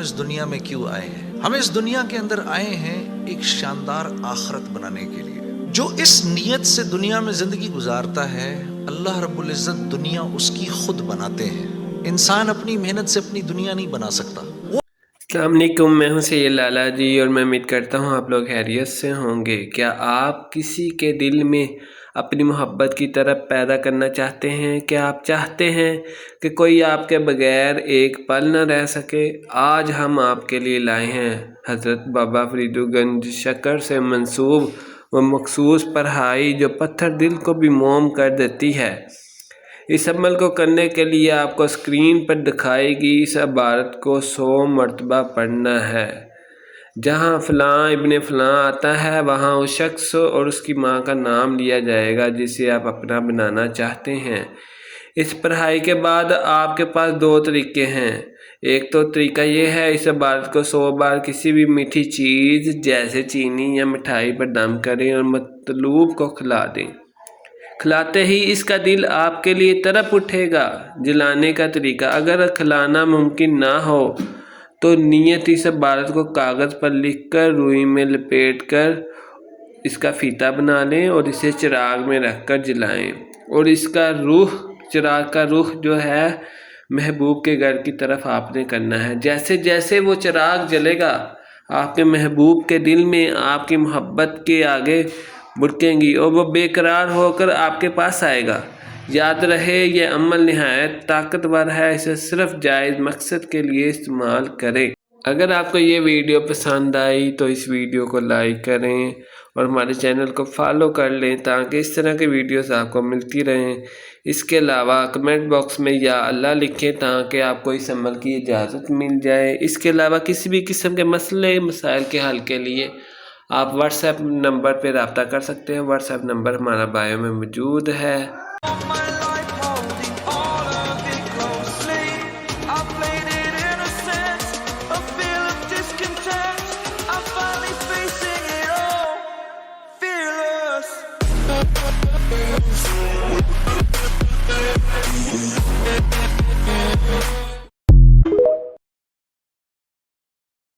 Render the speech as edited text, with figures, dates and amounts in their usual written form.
इस दुनिया में क्यों आए हैं। हम इस दुनिया के अंदर आए हैं एक शानदार आखिरत बनाने के लिए। जो इस नीयत से दुनिया में जिंदगी गुजारता है, अल्लाह रब्बुल इज्जत दुनिया उसकी खुद बनाते हैं। इंसान अपनी मेहनत से अपनी दुनिया नहीं बना सकता। अस्सलाम वालेकुम, मैं हूं सैयद लाला जी और मैं उम्मीद करता हूं आप लोग खैरियत से होंगे। क्या आप किसी के दिल में अपनी मोहब्बत की तरफ पैदा करना चाहते हैं? क्या आप चाहते हैं कि कोई आपके बगैर एक पल न रह सके? आज हम आपके लिए लाए हैं हज़रत बाबा फरीदुगंज शक्कर से मंसूब व मखसूस पढ़ाई जो पत्थर दिल को भी मोम कर देती है। इस अमल को करने के लिए आपको स्क्रीन पर दिखाई गई इस इबारत को 100 मरतबा पढ़ना है। जहाँ फ़लाँ इब्ने फ़लाँ आता है वहाँ उस शख्स और उसकी माँ का नाम लिया जाएगा जिसे आप अपना बनाना चाहते हैं। इस पढ़ाई के बाद आपके पास 2 तरीके हैं। एक तो तरीका ये है, इस इबारत को 100 बार किसी भी मीठी चीज़ जैसे चीनी या मिठाई पर दम करें और मतलूब को खिला दें। खिलाते ही इसका दिल आपके लिए तड़प उठेगा। जलाने का तरीका, अगर खिलाना मुमकिन ना हो तो नियत इस इबारत को कागज़ पर लिखकर रुई में लपेट कर इसका फीता बना लें और इसे चिराग में रखकर जलाएं। और इसका रुख, चिराग का रुख जो है महबूब के घर की तरफ आपने करना है। जैसे जैसे वो चिराग जलेगा आपके महबूब के दिल में आपकी मोहब्बत के आगे बुड़केंगी और वो बेकरार होकर आपके पास आएगा। याद रहे यह अमल निहायत ताकतवर है, इसे सिर्फ जायज़ मकसद के लिए इस्तेमाल करें। अगर आपको ये वीडियो पसंद आई तो इस वीडियो को लाइक करें और हमारे चैनल को फॉलो कर लें ताकि इस तरह की वीडियोस आपको मिलती रहें। इसके अलावा कमेंट बॉक्स में या अल्लाह लिखें ताकि आपको इस अमल की इजाज़त मिल जाए। इसके अलावा किसी भी किस्म के मसले मसाइल के हल के लिए आप व्हाट्सएप नंबर पर रब्ता कर सकते हैं। व्हाट्सएप नंबर हमारा बायो में मौजूद है।